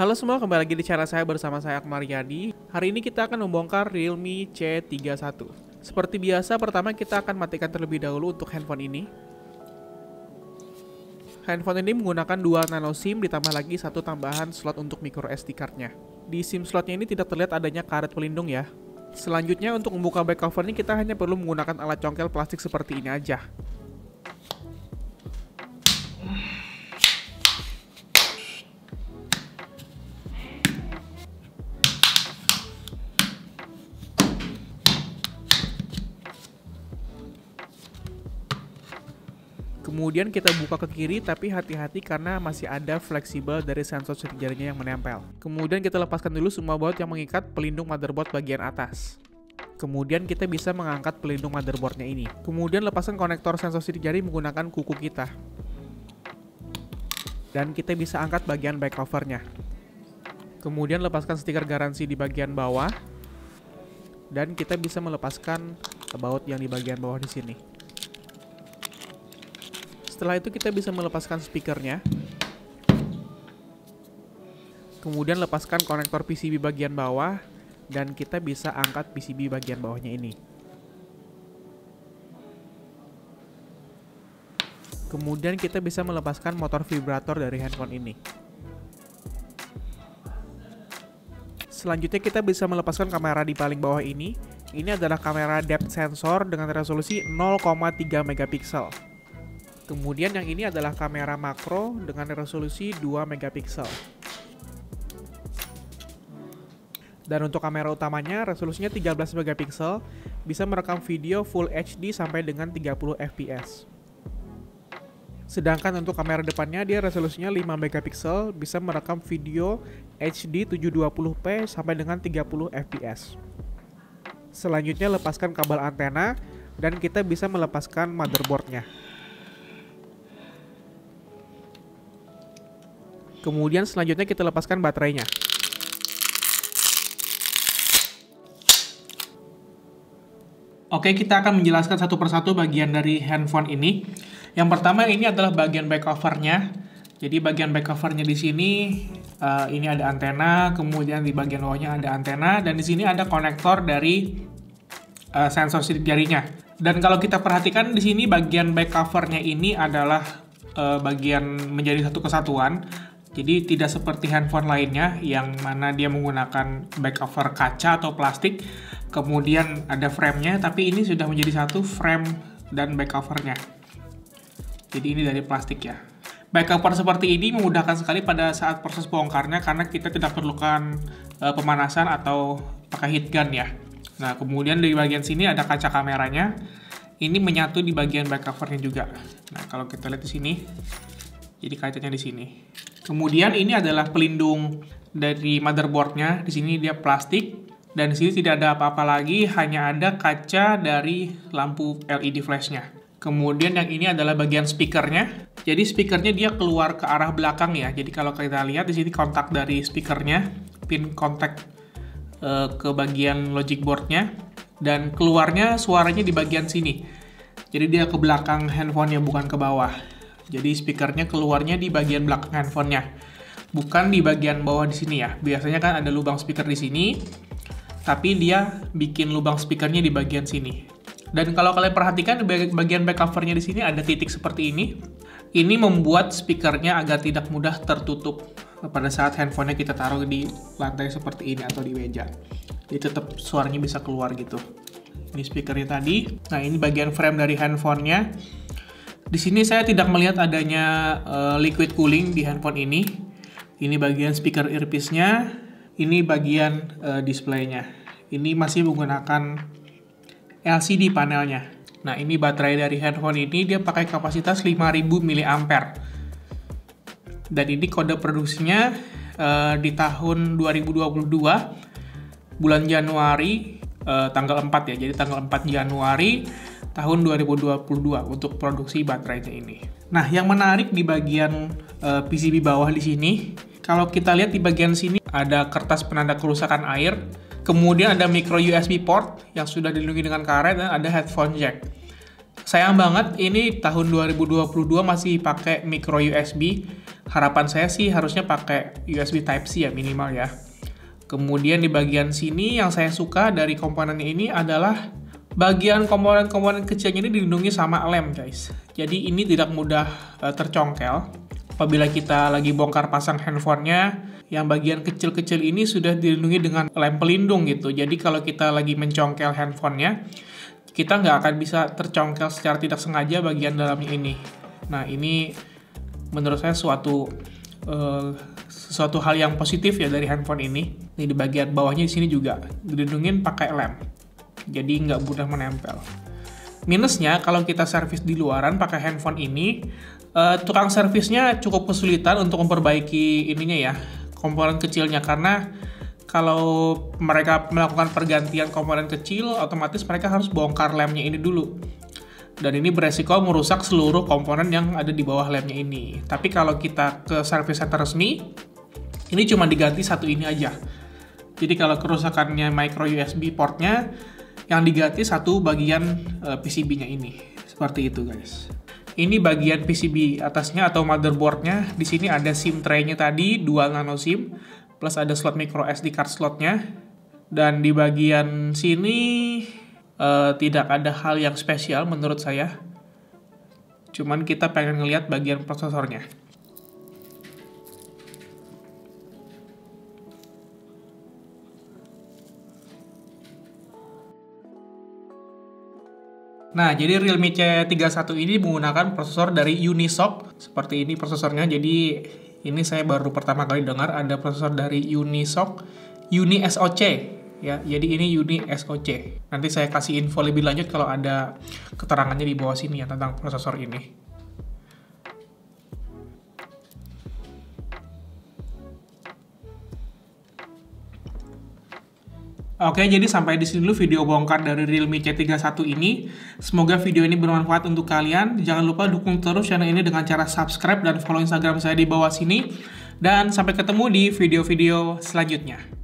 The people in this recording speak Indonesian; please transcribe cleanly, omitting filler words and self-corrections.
Halo semua, kembali lagi di channel saya bersama saya Akmal Riyadi. Hari ini kita akan membongkar Realme C31. Seperti biasa, pertama kita akan matikan terlebih dahulu untuk handphone ini. Handphone ini menggunakan dual nano SIM ditambah lagi satu tambahan slot untuk micro SD card-nya. Di SIM slotnya ini tidak terlihat adanya karet pelindung ya. Selanjutnya untuk membuka back cover ini kita hanya perlu menggunakan alat congkel plastik seperti ini aja. Kemudian kita buka ke kiri, tapi hati-hati karena masih ada fleksibel dari sensor sidik jarinya yang menempel. Kemudian kita lepaskan dulu semua baut yang mengikat pelindung motherboard bagian atas. Kemudian kita bisa mengangkat pelindung motherboardnya ini. Kemudian lepaskan konektor sensor sidik jari menggunakan kuku kita. Dan kita bisa angkat bagian back covernya. Kemudian lepaskan stiker garansi di bagian bawah. Dan kita bisa melepaskan baut yang di bagian bawah di sini. Setelah itu kita bisa melepaskan speakernya. Kemudian lepaskan konektor PCB bagian bawah. Dan kita bisa angkat PCB bagian bawahnya ini. Kemudian kita bisa melepaskan motor vibrator dari handphone ini. Selanjutnya kita bisa melepaskan kamera di paling bawah ini. Ini adalah kamera depth sensor dengan resolusi 0,3 megapiksel. Kemudian yang ini adalah kamera makro dengan resolusi 2 megapiksel. Dan untuk kamera utamanya resolusinya 13 megapiksel, bisa merekam video Full HD sampai dengan 30 fps. Sedangkan untuk kamera depannya dia resolusinya 5 megapiksel, bisa merekam video HD 720p sampai dengan 30 fps. Selanjutnya lepaskan kabel antena dan kita bisa melepaskan motherboardnya. Kemudian selanjutnya kita lepaskan baterainya. Oke, kita akan menjelaskan satu persatu bagian dari handphone ini. Yang pertama ini adalah bagian back covernya. Jadi bagian back covernya di sini ini ada antena, kemudian di bagian bawahnya ada antena, dan di sini ada konektor dari sensor sidik jarinya. Dan kalau kita perhatikan di sini bagian back covernya ini adalah bagian menjadi satu kesatuan. Jadi tidak seperti handphone lainnya yang mana dia menggunakan back cover kaca atau plastik, kemudian ada frame-nya, tapi ini sudah menjadi satu frame dan back covernya. Jadi ini dari plastik ya. Back cover seperti ini memudahkan sekali pada saat proses bongkarnya karena kita tidak perlukan pemanasan atau pakai heat gun ya. Nah, kemudian di bagian sini ada kaca kameranya. Ini menyatu di bagian back covernya juga. Nah, kalau kita lihat di sini, jadi kacanya di sini. Kemudian ini adalah pelindung dari motherboardnya. Di sini dia plastik dan di sini tidak ada apa-apa lagi, hanya ada kaca dari lampu LED flashnya. Kemudian yang ini adalah bagian speakernya. Jadi speakernya dia keluar ke arah belakang ya. Jadi kalau kita lihat di sini kontak dari speakernya, pin kontak ke bagian logic boardnya, dan keluarnya suaranya di bagian sini. Jadi dia ke belakang handphonenya, bukan ke bawah. Jadi speakernya keluarnya di bagian belakang handphonenya, bukan di bagian bawah di sini ya. Biasanya kan ada lubang speaker di sini, tapi dia bikin lubang speakernya di bagian sini. Dan kalau kalian perhatikan di bagian back covernya di sini ada titik seperti ini. Ini membuat speakernya agar tidak mudah tertutup pada saat handphonenya kita taruh di lantai seperti ini atau di meja. Jadi tetap suaranya bisa keluar gitu. Ini speakernya tadi. Nah, ini bagian frame dari handphonenya. Di sini saya tidak melihat adanya liquid cooling di handphone ini. Ini bagian speaker earpiece-nya. Ini bagian display-nya. Ini masih menggunakan LCD panelnya. Nah, ini baterai dari handphone ini dia pakai kapasitas 5000 mAh. Dan ini kode produksinya di tahun 2022 bulan Januari tanggal 4 ya. Jadi tanggal 4 Januari tahun 2022 untuk produksi baterainya ini. Nah, yang menarik di bagian PCB bawah di sini, kalau kita lihat di bagian sini ada kertas penanda kerusakan air, kemudian ada micro USB port yang sudah dilindungi dengan karet, dan ada headphone jack. Sayang banget ini tahun 2022 masih pakai micro USB. Harapan saya sih harusnya pakai USB Type-C ya minimal ya. Kemudian di bagian sini yang saya suka dari komponennya ini adalah bagian komponen-komponen kecilnya ini dilindungi sama lem guys. Jadi ini tidak mudah tercongkel. Apabila kita lagi bongkar pasang handphonenya, yang bagian kecil-kecil ini sudah dilindungi dengan lem pelindung gitu. Jadi kalau kita lagi mencongkel handphonenya, kita nggak akan bisa tercongkel secara tidak sengaja bagian dalamnya ini. Nah ini menurut saya sesuatu hal yang positif ya dari handphone ini. Ini di bagian bawahnya di sini juga dilindungin pakai lem, jadi nggak mudah menempel. Minusnya kalau kita servis di luaran pakai handphone ini, tukang servisnya cukup kesulitan untuk memperbaiki ininya ya, komponen kecilnya, karena kalau mereka melakukan pergantian komponen kecil, otomatis mereka harus bongkar lemnya ini dulu. Dan ini beresiko merusak seluruh komponen yang ada di bawah lemnya ini. Tapi kalau kita ke service center resmi, ini cuma diganti satu ini aja. Jadi kalau kerusakannya micro USB portnya, yang diganti satu bagian PCB-nya ini. Seperti itu guys. Ini bagian PCB atasnya atau motherboard-nya. Di sini ada SIM tray-nya tadi, dual nano SIM, plus ada slot micro SD card slot-nya. Dan di bagian sini tidak ada hal yang spesial menurut saya. Cuman kita pengen ngelihat bagian prosesornya. Nah, jadi Realme C31 ini menggunakan prosesor dari Unisoc. Seperti ini prosesornya. Jadi ini saya baru pertama kali dengar ada prosesor dari Unisoc, UniSoC ya. Jadi ini UniSoC. Nanti saya kasih info lebih lanjut kalau ada keterangannya di bawah sini ya tentang prosesor ini. Oke, jadi sampai di sini dulu video bongkar dari Realme C31 ini. Semoga video ini bermanfaat untuk kalian. Jangan lupa dukung terus channel ini dengan cara subscribe dan follow Instagram saya di bawah sini. Dan sampai ketemu di video-video selanjutnya.